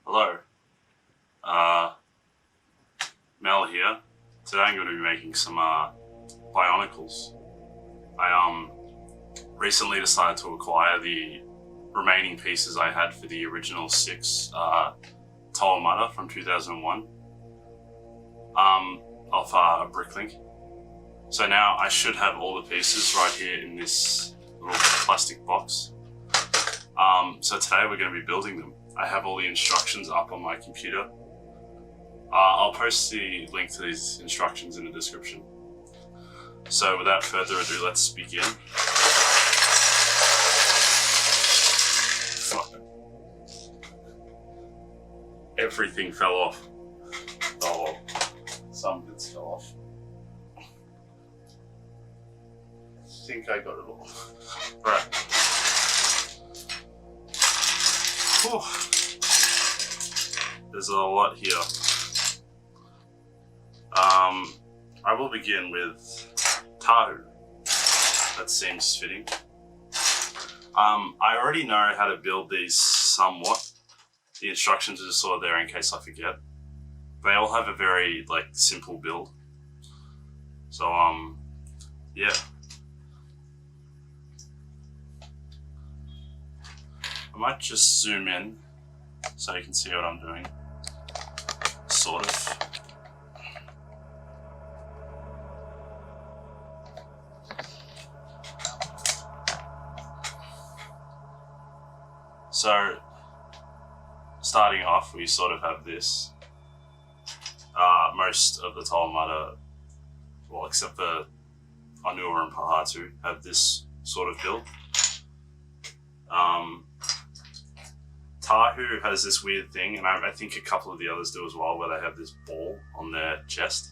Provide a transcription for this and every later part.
Hello, uh, Mel here. Today I'm going to be making some bionicles. I recently decided to acquire the remaining pieces I had for the original 6 Toa Mata from 2001 of Bricklink. So now I should have all the pieces right here in this little plastic box. So today we're going to be building them. I have all the instructions up on my computer. I'll post the link to these instructions in the description. So without further ado, let's begin. Fuck. Everything fell off. Oh well, some bits fell off. I think I got it all. Right. Whew. There's a lot here. I will begin with Tahu. That seems fitting. I already know how to build these somewhat. The instructions are sort of there in case I forget. They all have a very simple build. So yeah. I might just zoom in so you can see what I'm doing. Sort of. So, starting off, we sort of have this. Most of the Toa Mata, well, except for Onua and Pohatu, have this sort of build. Tahu has this weird thing, and I think a couple of the others do as well, where they have this ball on their chest.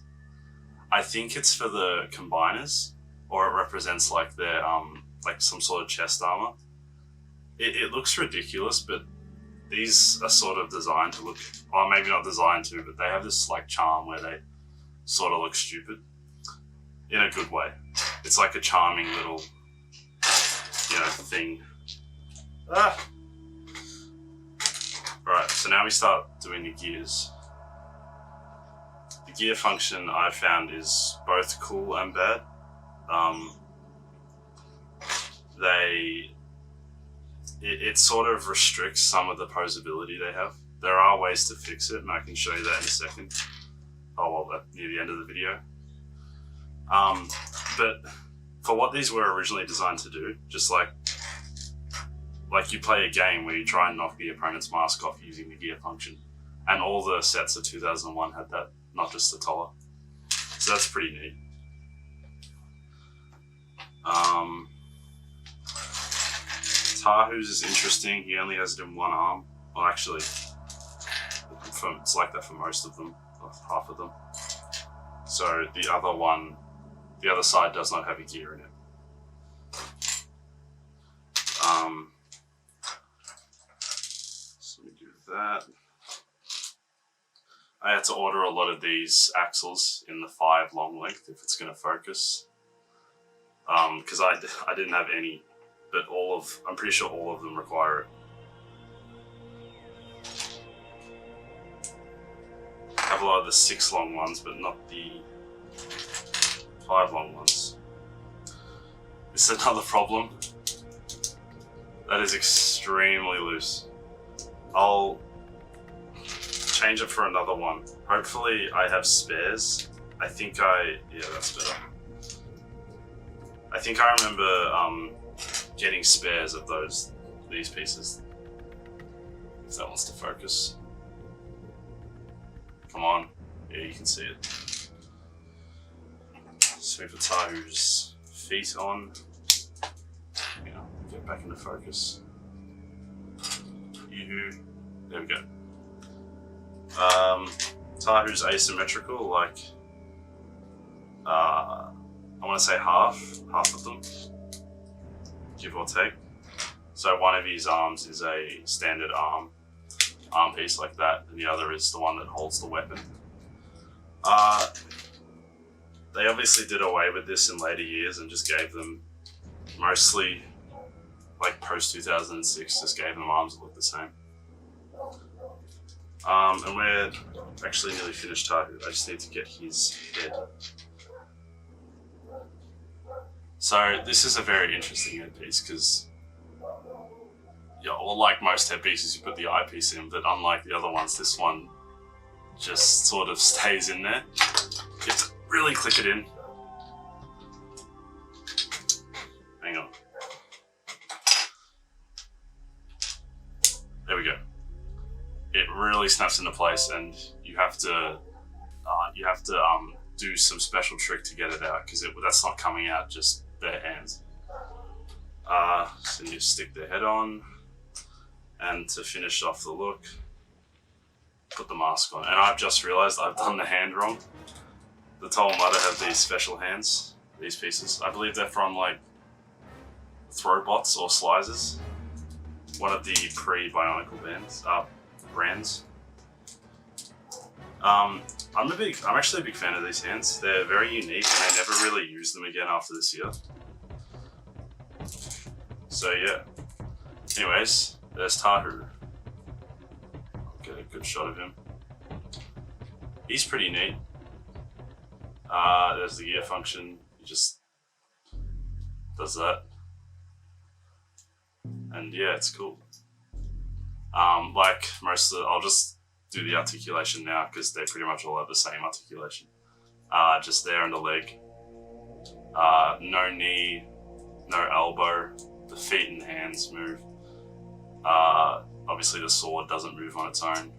I think it's for the combiners, or it represents their some sort of chest armor. It looks ridiculous, but these are sort of designed to look, or maybe not designed to, but they have this charm where they sort of look stupid in a good way. It's like a charming little, thing. Right, so now we start doing the gears. The gear function I found is both cool and bad. It sort of restricts some of the posability they have. There are ways to fix it, and I can show you that in a second. Oh well, near the end of the video. But for what these were originally designed to do, just like you play a game where you try and knock the opponent's mask off using the gear function. And all the sets of 2001 had that, not just the Toa. So that's pretty neat. Tahu's is interesting. He only has it in one arm. Well, actually, it's like that for most of them, or half of them. So the other side does not have a gear in it. So let me do that. I had to order a lot of these axles in the 5 long length if it's going to focus. Because I didn't have any, but I'm pretty sure all of them require it. I have a lot of the 6 long ones, but not the 5 long ones. This is another problem. That is extremely loose. I'll change it for another one. Hopefully I have spares. Yeah, that's better. I think I remember getting spares of these pieces. If that wants to focus. Come on. Yeah, you can see it. So we put Tahu's feet on. Get back into focus. Yoo-hoo. There we go. Tahu's asymmetrical, I want to say half of them, give or take. So one of his arms is a standard arm piece like that, and the other is the one that holds the weapon. They obviously did away with this in later years and just gave them mostly, post 2006, just gave them arms that look the same. And we're actually nearly finished Tahu. I just need to get his head. So this is a very interesting headpiece because, yeah, well, like most headpieces, you put the eyepiece in, but unlike the other ones, this one just sort of stays in there. You have to really click it in. Hang on. There we go. It really snaps into place, and you have to do some special trick to get it out because that's not coming out just bare hands. So you stick the head on, and to finish off the look, put the mask on. And I've just realised I've done the hand wrong. The Toa Mata have these special hands, these pieces. I believe they're from like Throwbots or Slicers, one of the pre-Bionicle brands. I'm actually a big fan of these hands. They're very unique, and I never really used them again after this year. So yeah. Anyways, there's Tahu. I'll get a good shot of him. He's pretty neat. There's the gear function. He just does that. And yeah, it's cool. Like most of I'll just do the articulation now because they pretty much all have the same articulation. Just there and the leg. No knee, no elbow. The feet and hands move. Obviously the sword doesn't move on its own.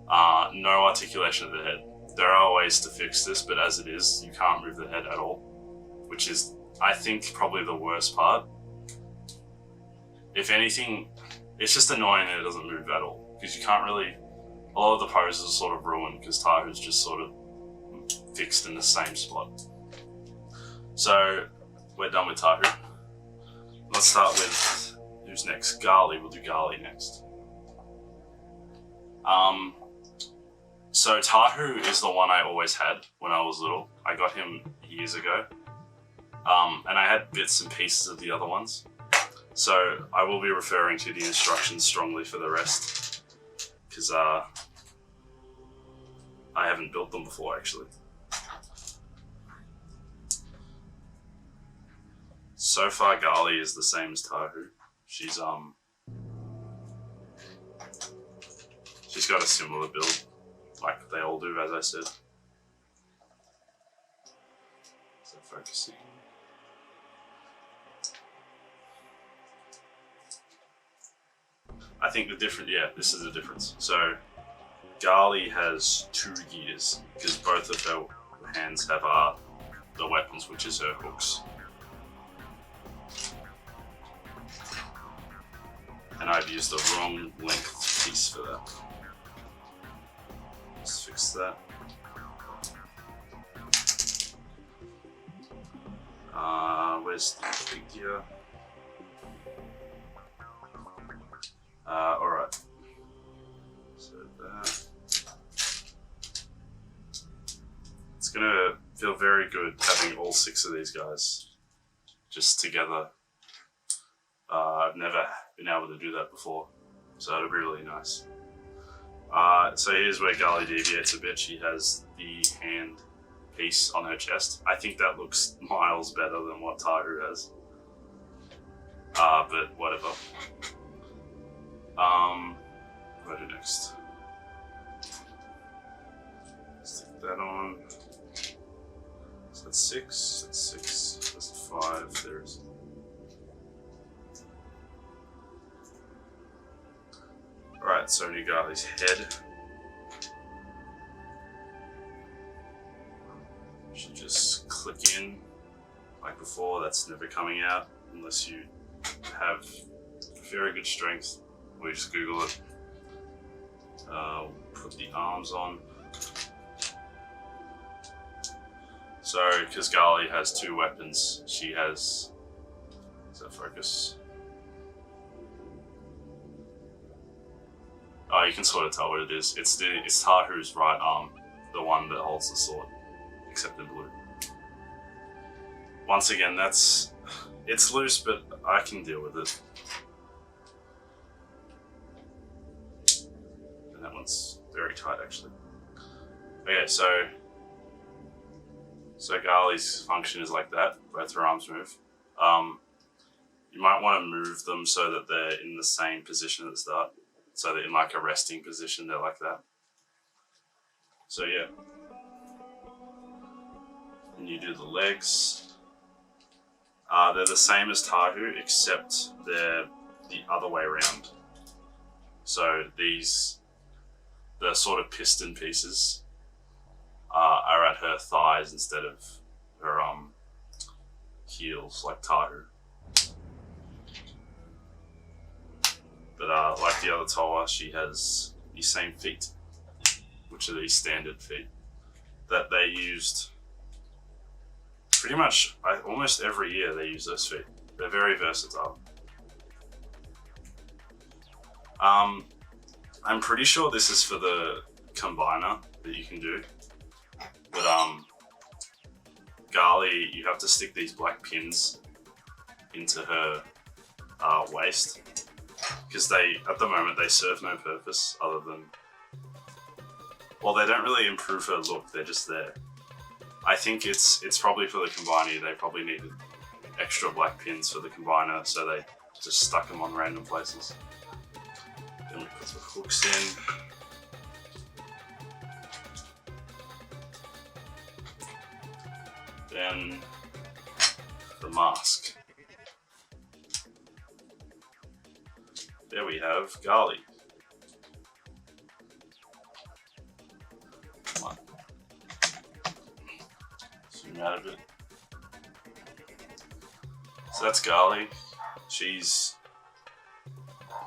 No articulation of the head. There are ways to fix this, but as it is, you can't move the head at all, which is, I think, probably the worst part. If anything, it's just annoying that it doesn't move at all, because you can't really, a lot of the poses are sort of ruined because Tahu's just sort of fixed in the same spot. So, we're done with Tahu. Let's start with, who's next? Gali. We'll do Gali next. So Tahu is the one I always had when I was little. I got him years ago. And I had bits and pieces of the other ones. So I will be referring to the instructions strongly for the rest. Because I haven't built them before, actually. So far, Gali is the same as Tahu. She's got a similar build, like they all do, as I said. Is that focusing? I think this is the difference. So, Gali has 2 gears, because both of her hands have the weapons, which is her hooks. And I've used the wrong length piece for that. Let's fix that. Where's the big gear? Alright. So that. It's gonna feel very good having all 6 of these guys just together. I've never been able to do that before, so it'll be really nice. So here's where Gali deviates a bit. She has the hand piece on her chest. I think that looks miles better than what Tahu has. But whatever. What do I do next? Stick that on. So that's 6, that's 6, that's 5, there's... Alright, so you got his head. Should just click in like before. That's never coming out unless you have very good strength. We just Google it. Put the arms on. So, because Gali has 2 weapons, she has. Does that focus? Oh, you can sort of tell what it is. It's Tahu's right arm, the one that holds the sword, except in blue. Once again, it's loose, but I can deal with it. And that one one's very tight actually. Okay, so Gali's function is like that. Both her arms move. You might want to move them so that they're in the same position at the start. So that in like a resting position, they're like that. So yeah. And you do the legs. They're the same as Tahu, except they're the other way around. So these, the sort of piston pieces, are at her thighs instead of her heels, like Tahu. But like the other Toa, she has the same feet, which are these standard feet that they used pretty much almost every year. They use those feet. They're very versatile. I'm pretty sure this is for the combiner that you can do, but Gali, you have to stick these black pins into her waist, because at the moment they serve no purpose other than, well, they don't really improve her look, they're just there. I think it's probably for the combiner. They probably needed extra black pins for the combiner, so they just stuck them on random places. Then we put the hooks in. Then the mask. There we have Gali. Come on. Zoom out of it. So that's Gali.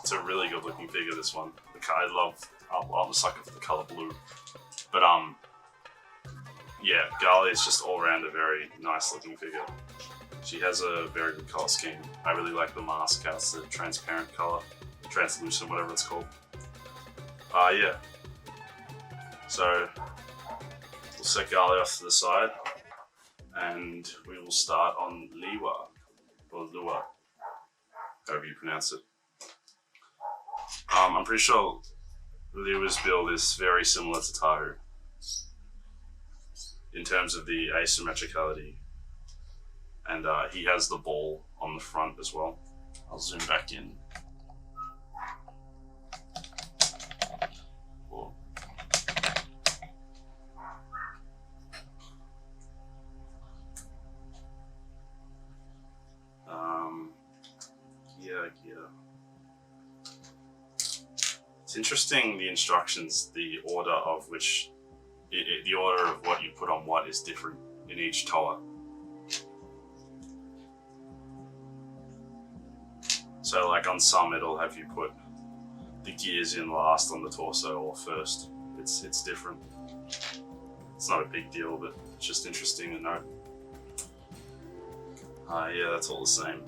It's a really good looking figure, this one. I'm a sucker for the colour blue. But yeah, Gali is just all around a very nice looking figure. She has a very good colour scheme. I really like the mask, how it's the transparent colour, translucent, whatever it's called. Yeah. So we'll set Gali off to the side, and we will start on Lewa, or Lewa, however you pronounce it. I'm pretty sure Lewa's build is very similar to Tahu in terms of the asymmetricality, and he has the ball on the front as well. I'll zoom back in. Cool. Yeah. It's interesting, the instructions, the order of which, the order of what you put on what is different in each Toa. So like on some it'll have you put the gears in last on the torso or first. It's different. It's not a big deal, but it's just interesting to note. Yeah, that's all the same.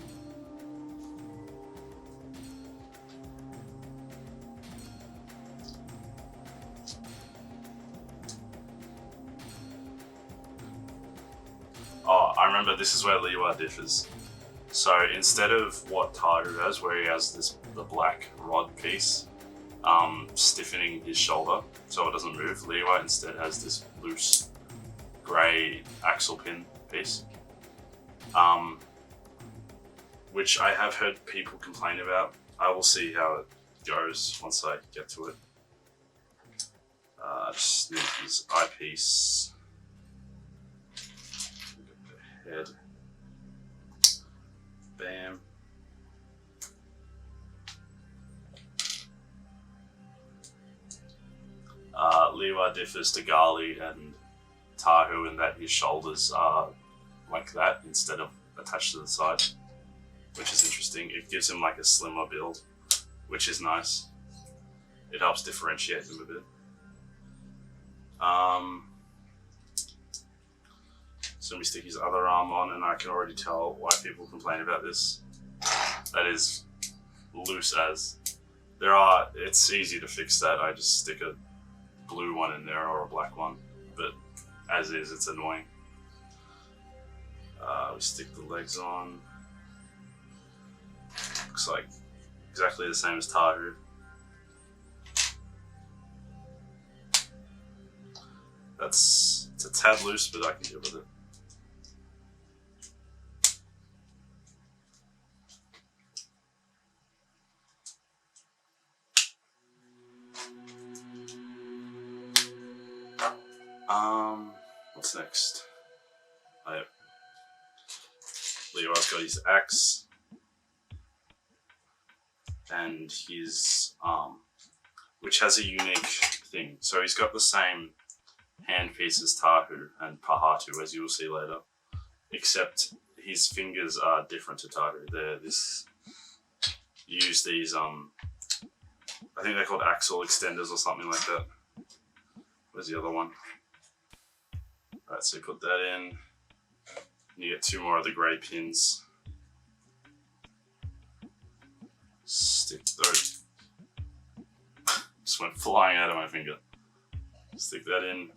Oh, I remember this is where Lewa differs. So instead of what Tahu has, where he has the black rod piece stiffening his shoulder so it doesn't move, Lewa instead has this loose grey axle pin piece, which I have heard people complain about. I will see how it goes once I get to it. Just need his eyepiece. Head. Bam. Lewa differs to Gali and Tahu in that his shoulders are like that instead of attached to the side, which is interesting. It gives him like a slimmer build, which is nice. It helps differentiate him a bit. So we stick his other arm on, and I can already tell why people complain about this. That is loose as. It's easy to fix that. I just stick a blue one in there or a black one, but as is, it's annoying. We stick the legs on. Looks like exactly the same as Tahu. It's a tad loose, but I can deal with it. What's next? Oh, yeah. Lewa's got his axe and his arm, which has a unique thing. So he's got the same handpiece as Tahu and Pohatu, as you will see later, except his fingers are different to Tahu. They're this. You use these I think they're called axle extenders or something like that. Where's the other one? Alright, so you put that in. And you get 2 more of the grey pins. Stick those. Just went flying out of my finger. Stick that in.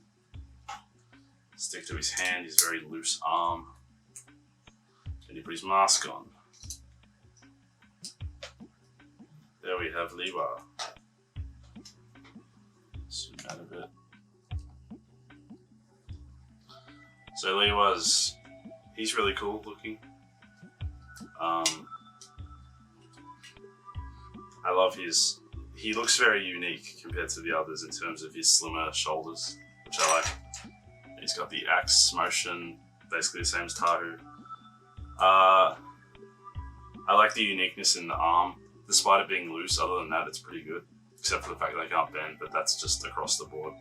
Stick to his hand, his very loose arm. Then you put his mask on. There we have Lewa. Zoom out a bit. So Lewa's, he's really cool looking. I love he looks very unique compared to the others in terms of his slimmer shoulders, which I like. He's got the axe motion, basically the same as Tahu. I like the uniqueness in the arm, despite it being loose. Other than that, it's pretty good, except for the fact that they can't bend, but that's just across the board.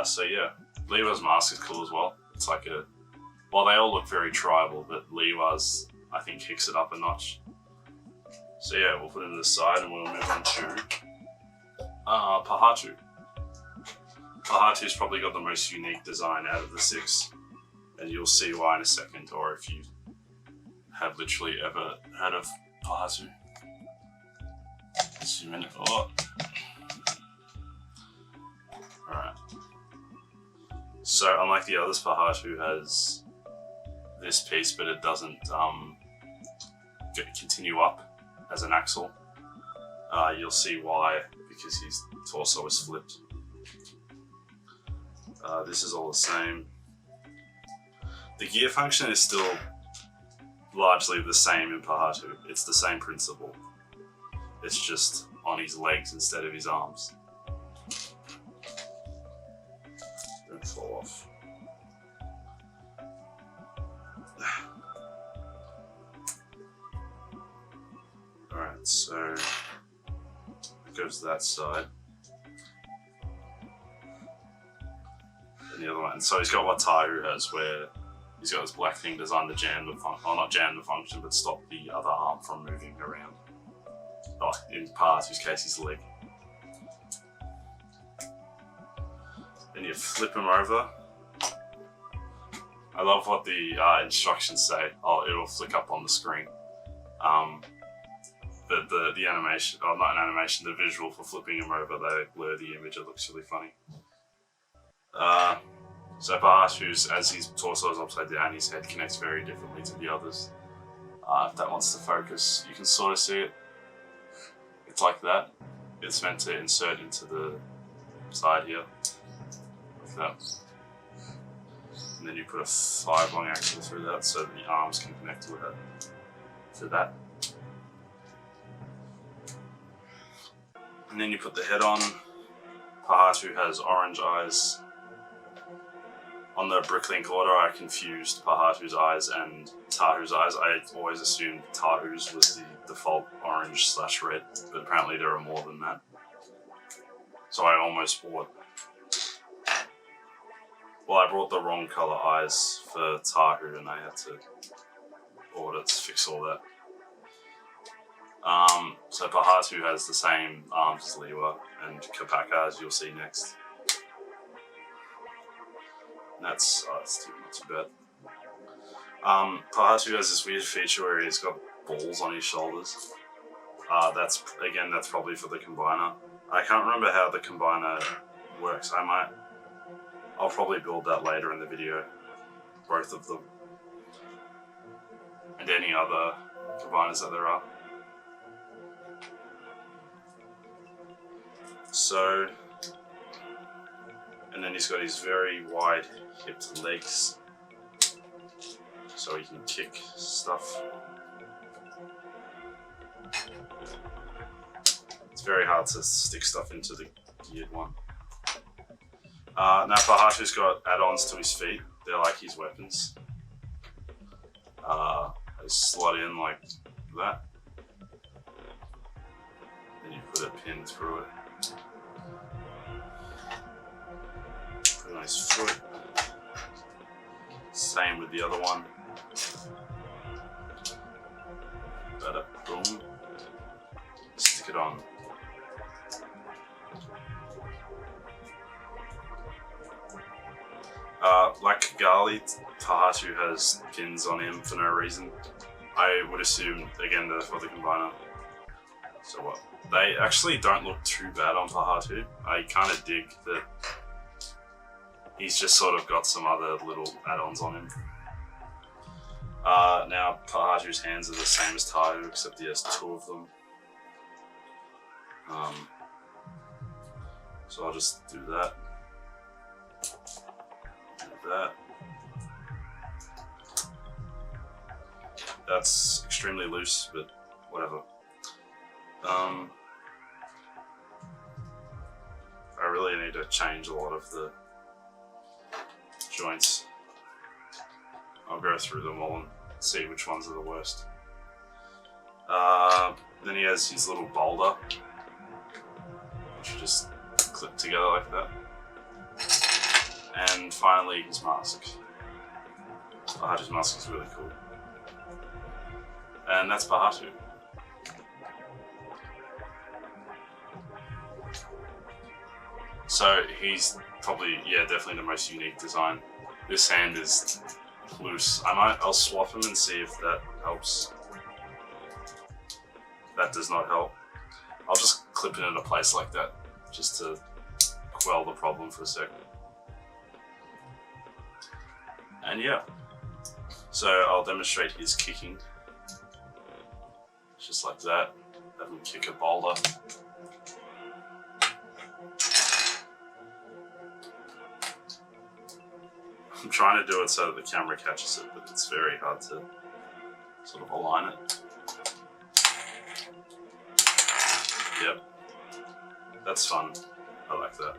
So yeah, Lewa's mask is cool as well. It's like well, they all look very tribal, but Lewa's, I think, kicks it up a notch. So yeah, we'll put him to the side and we'll move on to Pohatu. Pohatu's probably got the most unique design out of the 6, and you'll see why in a second, or if you have literally ever heard of Pohatu. Zoom in. Oh. Alright. So unlike the others, Pohatu has this piece, but it doesn't continue up as an axle. You'll see why, because his torso is flipped. This is all the same. The gear function is still largely the same in Pohatu. It's the same principle. It's just on his legs instead of his arms. Don't fall off. Alright, so it goes to that side. And the other one. So he's got what Tahu has, where he's got this black thing designed to jam the function, or not jam the function, but stop the other arm from moving around. Oh, in Pohatu's case, his leg. Then you flip him over. I love what the instructions say. Oh, it'll flick up on the screen. The animation, or not an animation, the visual for flipping him over, they blur the image. It looks really funny. So Pohatu's, as his torso is upside down, his head connects very differently to the others. If that wants to focus, you can sort of see it. It's like that. It's meant to insert into the side here, like that. And then you put a 5 long axle through that so that the arms can connect to that. And then you put the head on. Pohatu has orange eyes. On the Bricklink order, I confused Pohatu's eyes and Tahu's eyes. I always assumed Tahu's was the default orange/red, but apparently there are more than that. So I almost bought... Well, I brought the wrong colour eyes for Tahu and I had to order to fix all that. So Pohatu has the same arms as Lewa and Kopaka, as you'll see next. And that's not too bad. Pohatu has this weird feature where he's got balls on his shoulders. That's probably for the combiner. I can't remember how the combiner works. I'll probably build that later in the video, both of them, and any other combiners that there are. And And then he's got his very wide hipped legs, so he can kick stuff. It's very hard to stick stuff into the geared one. Now Pohatu's got add-ons to his feet. They're like his weapons. They slot in like that. Then you put a pin through it. Put it on his foot. Same with the other one. Bada boom. Stick it on. Like Gali, Pohatu has pins on him for no reason. I would assume, again, they're for the combiner. So what? They actually don't look too bad on Pohatu. I kind of dig that he's just sort of got some other little add-ons on him. Now Pohatu's hands are the same as Tahu, except he has 2 of them. So I'll just do that. That. That's extremely loose, but whatever. I really need to change a lot of the joints. I'll go through them all and see which ones are the worst. Then he has his little boulder, which you just clip together like that. And finally, his mask. Pohatu's mask is really cool. And that's Pohatu. So he's probably, yeah, definitely the most unique design. This hand is loose. I'll swap him and see if that helps. That does not help. I'll just clip it into place like that, just to quell the problem for a second. And yeah, so I'll demonstrate his kicking. Just like that. Have him kick a boulder. I'm trying to do it so that the camera catches it, but it's very hard to sort of align it. Yep. That's fun. I like that.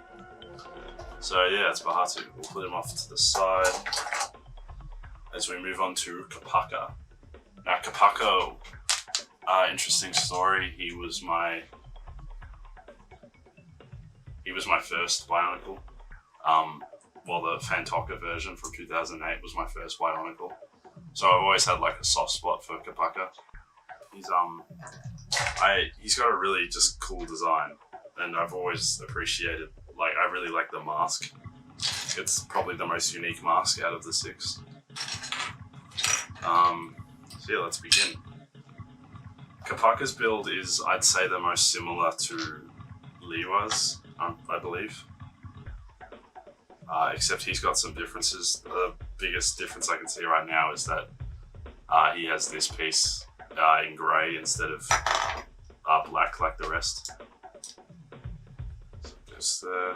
So yeah, it's Pohatu. We'll put him off to the side as we move on to Kopaka. Now Kopaka, interesting story. He was my first Bionicle. Well, the Fantoka version from 2008 was my first Bionicle. So I've always had like a soft spot for Kopaka. He's got a really just cool design, and I've always appreciated, like, I really like the mask. It's probably the most unique mask out of the 6. So yeah, let's begin. Kopaka's build is, I'd say, the most similar to Lewa's, I believe. Except he's got some differences. The biggest difference I can see right now is that he has this piece in grey instead of black like the rest. So just there.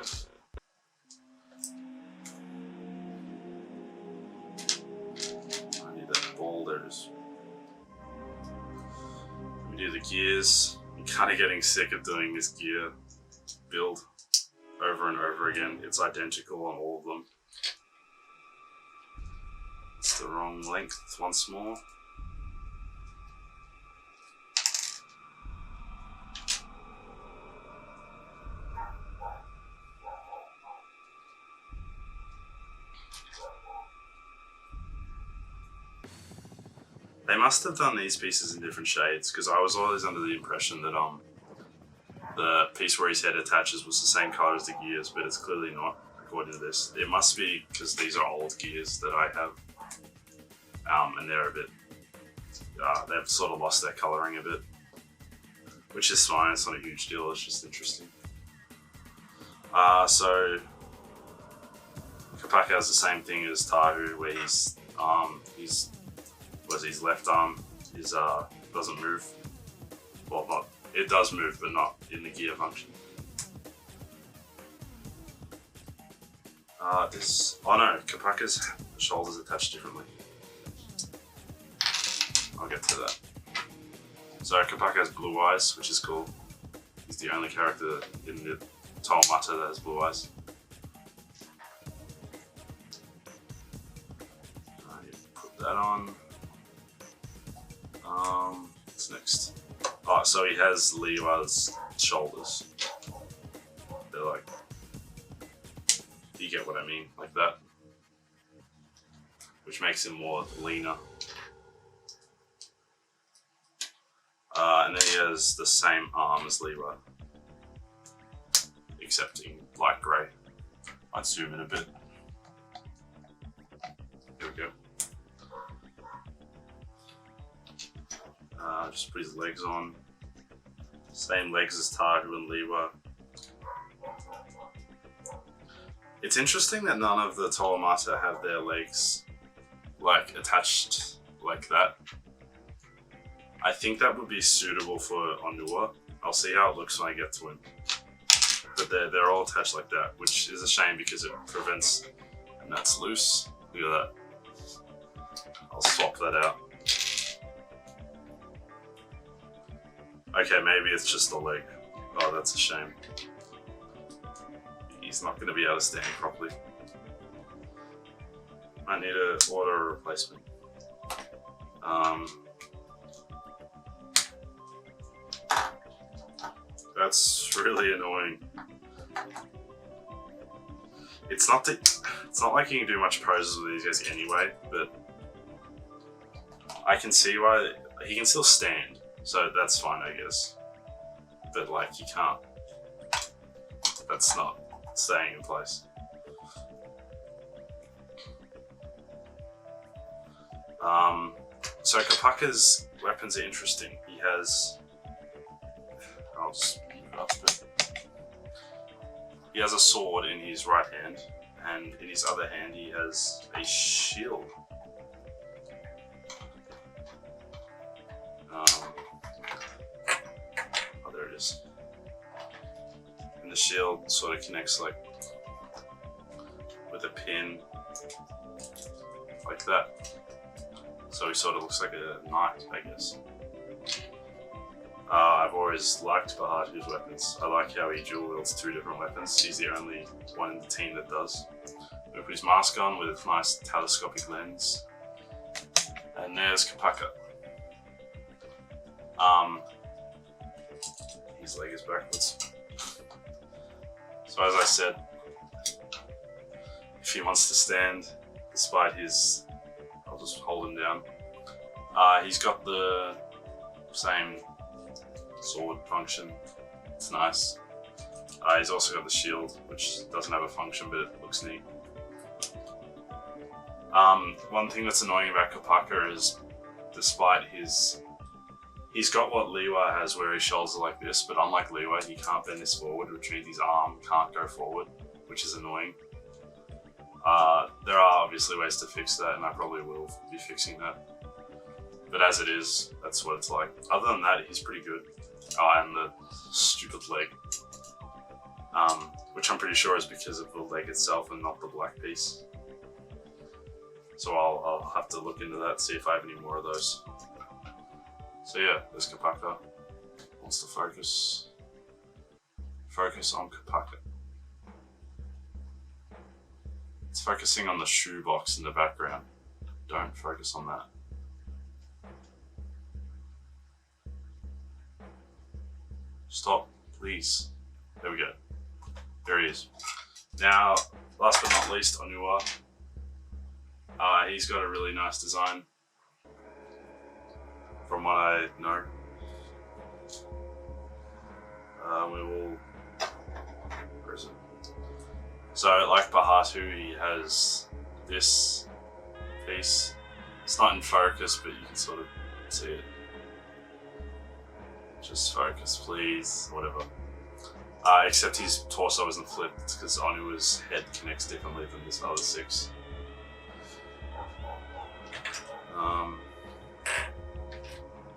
I need that ball there. Just let me do the gears. I'm kind of getting sick of doing this gear build over and over again. It's identical on all of them. It's the wrong length once more. They must have done these pieces in different shades, because I was always under the impression that the piece where his head attaches was the same color as the gears, but it's clearly not, according to this. It must be because these are old gears that I have, and they're a bit, they've sort of lost their coloring a bit, which is fine. It's not a huge deal, it's just interesting. So Kopaka has the same thing as Tahu, where his left arm doesn't move. Well, it does move, but not in the gear function. Oh no, Kopaka's shoulders attached differently. I'll get to that. So Kopaka has blue eyes, which is cool. He's the only character in the Toa Mata that has blue eyes. Put that on. What's next? Oh, so he has Lewa's shoulders. They're like, you get what I mean, like that. Which makes him more leaner. And then he has the same arm as Lewa, except in light grey. I'd zoom in a bit. Here we go. Just put his legs on. Same legs as Tahu and Lewa. It's interesting that none of the Toa Mata have their legs like attached like that. I think that would be suitable for Onua. I'll see how it looks when I get to him. But they're all attached like that, which is a shame because it prevents, and that's loose. Look at that. I'll swap that out. Okay, maybe it's just the leg. Oh, that's a shame. He's not going to be able to stand properly. I need to order a replacement. That's really annoying. It's not like you can do much poses with these guys anyway, but I can see why he can still stand, so that's fine, I guess. But like, you can't. That's not staying in place. So Kopaka's weapons are interesting. He has. I'll just keep it up a bit. He has a sword in his right hand, and in his other hand he has a shield. Oh, there it is. And the shield sort of connects like with a pin, like that. So he sort of looks like a knight, I guess. I've always liked Pohatu's weapons. I like how he dual wields two different weapons. He's the only one in the team that does. We put his mask on with a nice telescopic lens. And there's Kopaka. His leg is backwards. So as I said, if he wants to stand, despite his... I'll just hold him down. He's got the same sword function. It's nice. He's also got the shield, which doesn't have a function, but it looks neat. One thing that's annoying about Kopaka is, despite his... He's got what Lewa has, where his shoulders are like this, but unlike Lewa, he can't bend this forward, which means his arm can't go forward, which is annoying. There are obviously ways to fix that, and I probably will be fixing that. But as it is, that's what it's like. Other than that, he's pretty good. And the stupid leg. Which I'm pretty sure is because of the leg itself and not the black piece. So I'll have to look into that, see if I have any more of those. So yeah, there's Kopaka. Wants to focus. Focus on Kopaka. It's focusing on the shoebox in the background. Don't focus on that. Stop, please. There we go. There he is. Now, last but not least, Onua. He's got a really nice design, from what I know. We will... Where is it? So, like Pohatu, he has this piece. It's not in focus, but you can sort of see it. Just focus, please, whatever. Except his torso isn't flipped because Onua's head connects differently than this other six.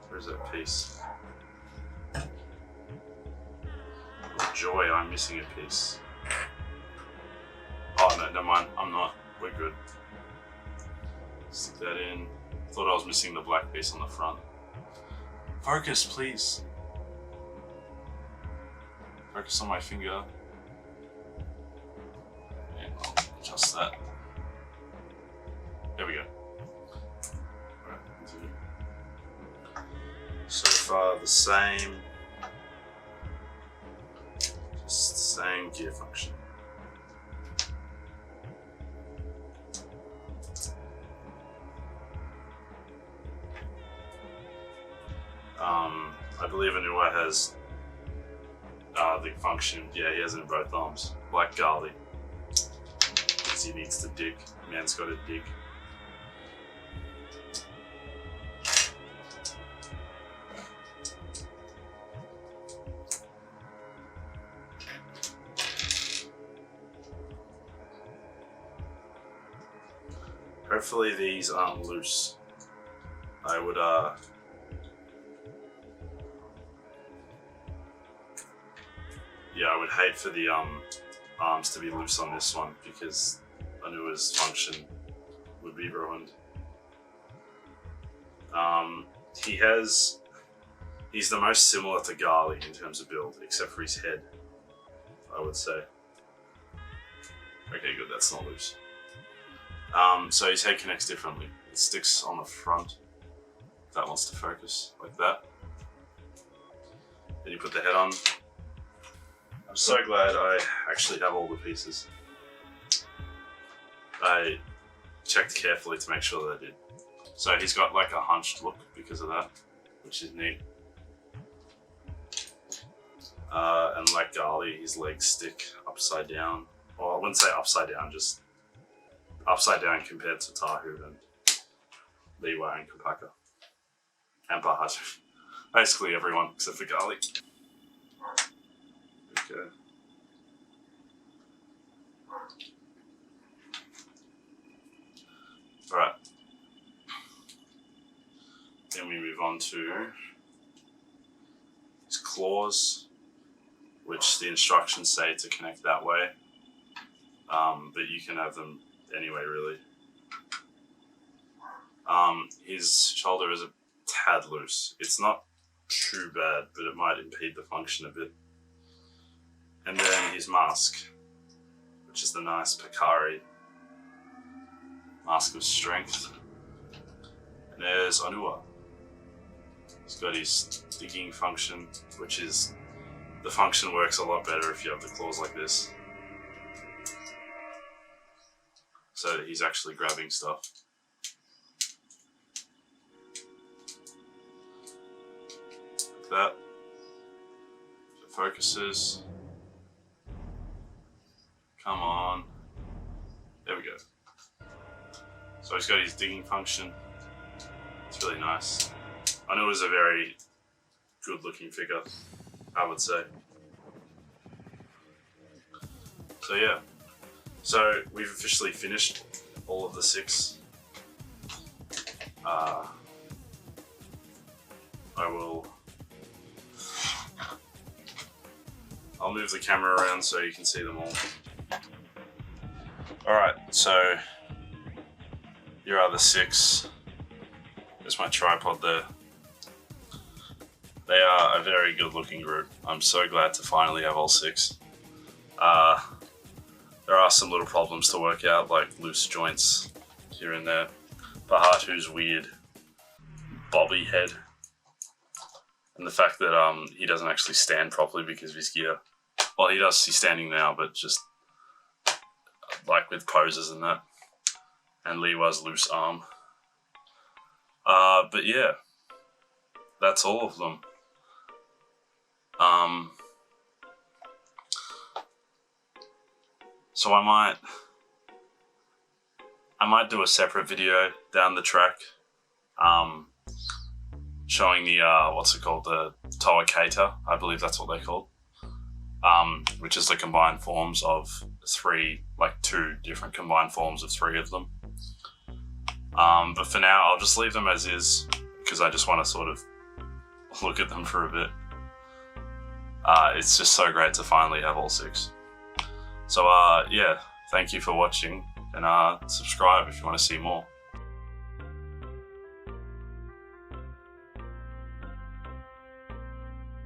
Where's that piece? Oh, joy, I'm missing a piece. Oh no, never mind, I'm not. We're good. Stick that in. Thought I was missing the black piece on the front. Focus, please. Focus on my finger. And I'll adjust that. There we go. Alright, continue. So far the same. Just the same gear function. I believe Onua has the function, yeah, he has it in both arms, like Gali. Because he needs to dig, man's got to dig. Hopefully these aren't loose. I would yeah, I would hate for the arms to be loose on this one because Onua's function would be ruined. He's the most similar to Gali in terms of build, except for his head, I would say. Okay, good, that's not loose. So his head connects differently. It sticks on the front, if that wants to focus, like that. Then you put the head on. I'm so glad I actually have all the pieces. I checked carefully to make sure that I did. So he's got like a hunched look because of that, which is neat. And like Gali, his legs stick upside down. Well, I wouldn't say upside down, just upside down compared to Tahu and Lewa and Kopaka. And Pohatu. Basically everyone except for Gali. Okay. Alright. Then we move on to his claws, which the instructions say to connect that way. But you can have them anyway, really. His shoulder is a tad loose. It's not too bad, but it might impede the function a bit. And then his mask, which is the nice Pakari mask of strength. And there's Onua. He's got his digging function, which is, the function works a lot better if you have the claws like this. So that he's actually grabbing stuff. Like that. If it focuses. Come on. There we go. So he's got his digging function. It's really nice. I know it was a very good looking figure, I would say. So yeah. So we've officially finished all of the 6. I'll move the camera around so you can see them all. Alright, so here are the 6. There's my tripod there. They are a very good looking group. I'm so glad to finally have all 6. There are some little problems to work out, like loose joints here and there. Pohatu's weird bobby head. And the fact that he doesn't actually stand properly because of his gear. Well, he does, he's standing now, but just like with poses and that. And Lewa's loose arm. But yeah, that's all of them. So I might do a separate video down the track, showing the what's it called, the Toa Mata, I believe that's what they're called, which is the combined forms of 3, like 2 different combined forms of 3 of them. But for now, I'll just leave them as is because I just want to sort of look at them for a bit. It's just so great to finally have all 6. So yeah, Thank you for watching, and subscribe if you want to see more.